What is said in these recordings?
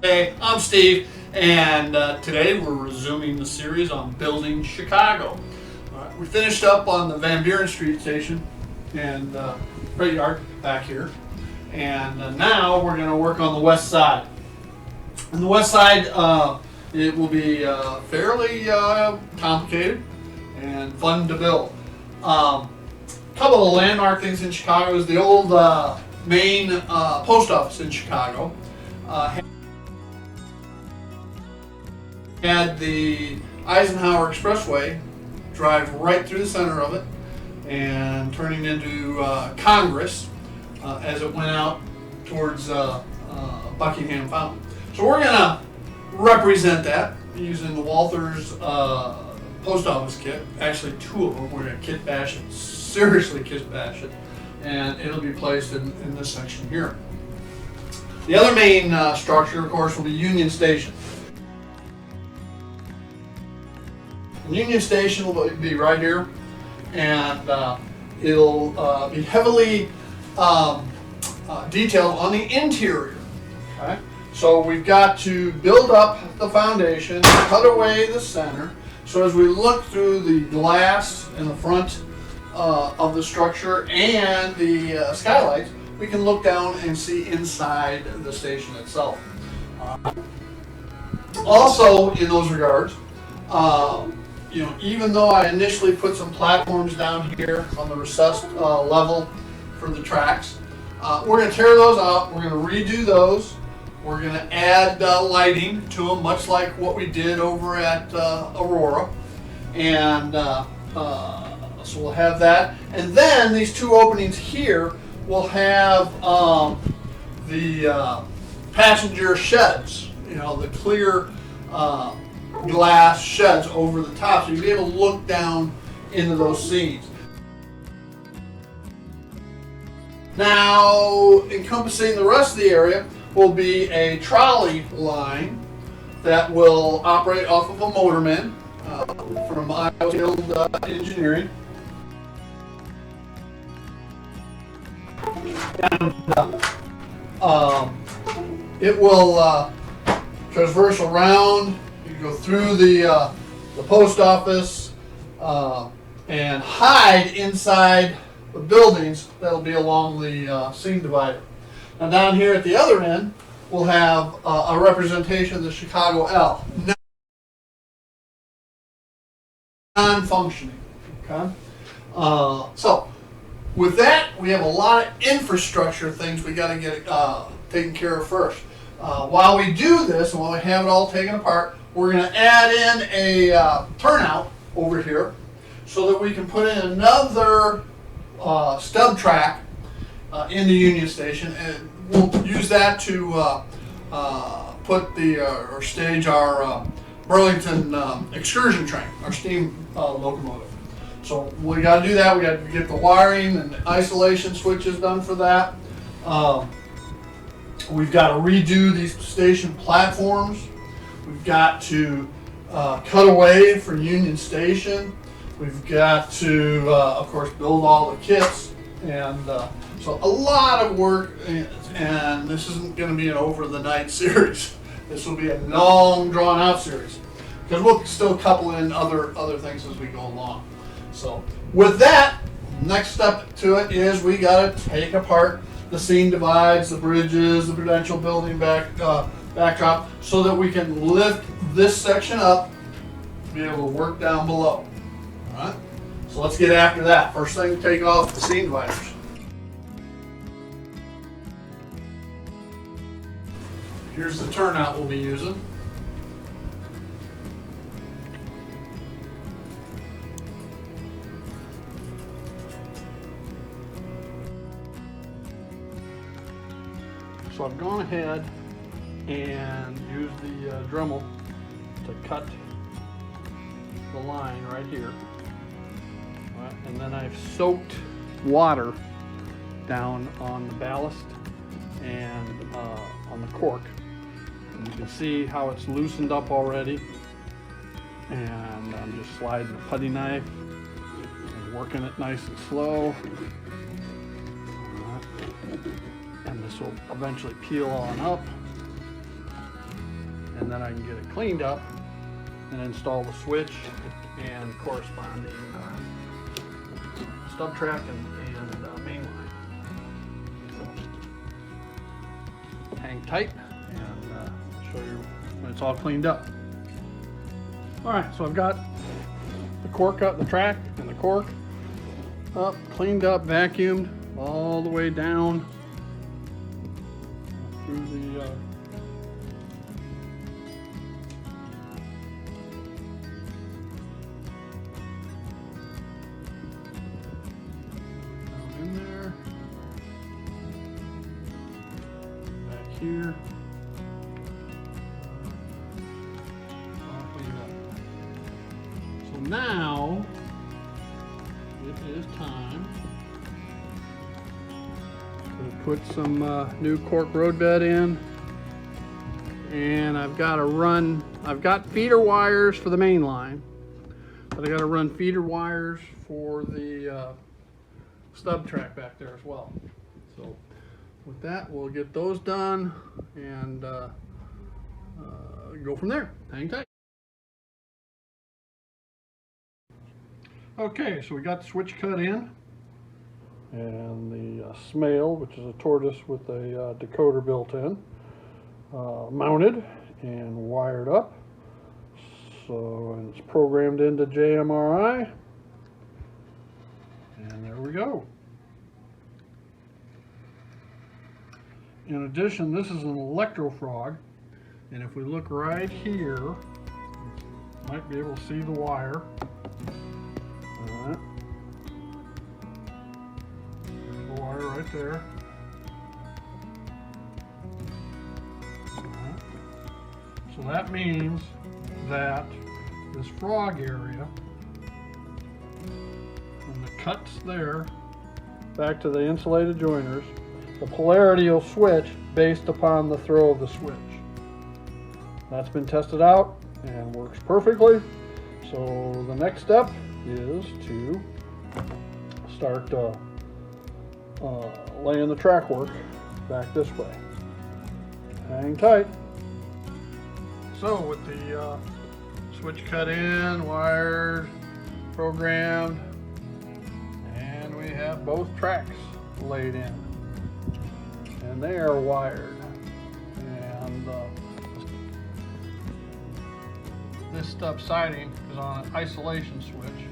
Hey, I'm Steve, and today we're resuming the series on building Chicago. We finished up on the Van Buren Street station and freight yard back here, and now we're going to work on the west side. On the west side, it will be fairly complicated and fun to build. A couple of landmark things in Chicago is the old main post office in Chicago. Had the Eisenhower Expressway drive right through the center of it and turning into Congress as it went out towards Buckingham Fountain. So we're going to represent that using the Walther's post office kit. Actually, two of them. We're going to kit bash it, seriously kit bash it, and it'll be placed in this section here. The other main structure, of course, will be Union Station. Union Station will be right here, and it'll be heavily detailed on the interior. Okay? So we've got to build up the foundation, cut away the center, so as we look through the glass in the front of the structure and the skylights, we can look down and see inside the station itself. Also, in those regards, even though I initially put some platforms down here on the recessed level for the tracks, we're going to tear those out. We're going to redo those. We're going to add lighting to them, much like what we did over at Aurora. And so we'll have that. And then these two openings here will have the passenger sheds, the clear glass sheds over the top, so you'll be able to look down into those seats. Now, encompassing the rest of the area will be a trolley line that will operate off of a motorman from Iowa Field Engineering. And it will traverse around. You go through the post office and hide inside the buildings that'll be along the seam divider. Now down here at the other end, we'll have a representation of the Chicago L, non-functioning. Okay. So with that, we have a lot of infrastructure things we got to get taken care of first. While we do this, and while we have it all taken apart, we're going to add in a turnout over here so that we can put in another stub track in the Union Station, and we'll use that to put or stage our Burlington Excursion train, our steam locomotive. So we got to do that. We got to get the wiring and the isolation switches done for that. We've got to redo these station platforms. We've got to cut away for Union Station. We've got to, of course, build all the kits. And so a lot of work, and this isn't going to be an over-the-night series. This will be a long, drawn-out series, because we'll still couple in other things as we go along. So with that, next step to it is we got to take apart the seam divides, the bridges, the Prudential building backdrop, so that we can lift this section up to be able to work down below. All right. So let's get after that. First thing, take off the seam dividers. Here's the turnout we'll be using. So I've gone ahead and used the Dremel to cut the line right here. Right, and then I've soaked water down on the ballast and on the cork. And you can see how it's loosened up already. And I'm just sliding the putty knife and working it nice and slow. And this will eventually peel on up. then I can get it cleaned up and install the switch and corresponding stub track and mainline. So, hang tight, and I'll show you when it's all cleaned up. All right, so I've got the cork up, the track and the cork up, cleaned up, vacuumed all the way down through the down in there, back here. So now it is time to put some new cork roadbed in, and I've got feeder wires for the main line, but I got to run feeder wires for the stub track back there as well. So with that, we'll get those done and go from there. Hang tight. Okay, so we got the switch cut in, and the Smale, which is a tortoise with a decoder built in, mounted and wired up. So, and it's programmed into JMRI, and there we go. In addition, this is an electrofrog, and if we look right here, you might be able to see the wire. There's the wire right there. So that means that this frog area and the cuts there back to the insulated joiners, the polarity will switch based upon the throw of the switch. That's been tested out and works perfectly. So the next step is to start laying the track work back this way. Hang tight. So with the switch cut in, wired, programmed, and we have both tracks laid in, and they are wired, and this stub siding is on an isolation switch,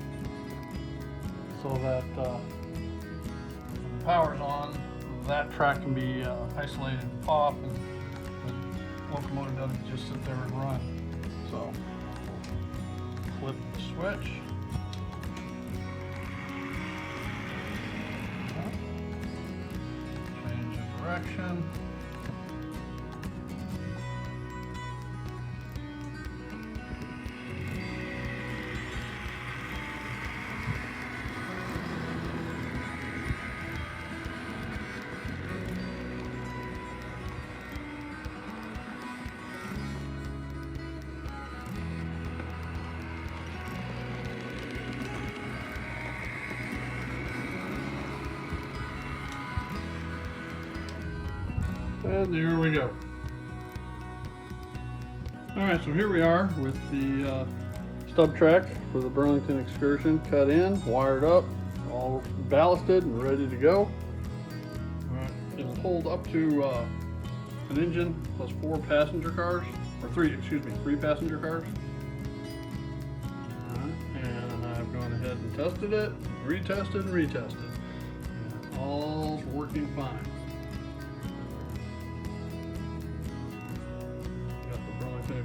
so that when the power's on, that track can be isolated off, and the locomotive doesn't just sit there and run. So flip the switch. Change the direction. And there we go. Alright, so here we are with the stub track for the Burlington Excursion cut in, wired up, all ballasted and ready to go. Alright, it'll hold up to an engine plus 4 passenger cars, or 3 passenger cars. Alright, and I've gone ahead and tested it, retested and retested. And all's working fine.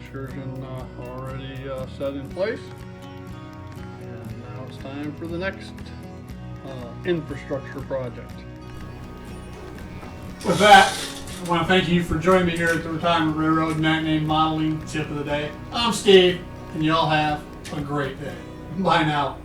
Excursion already set in place, and now it's time for the next infrastructure project. With that, I want to thank you for joining me here at the Retirement Railroad Night Name Modeling Tip of the Day. I'm Steve, and y'all have a great day. Bye now.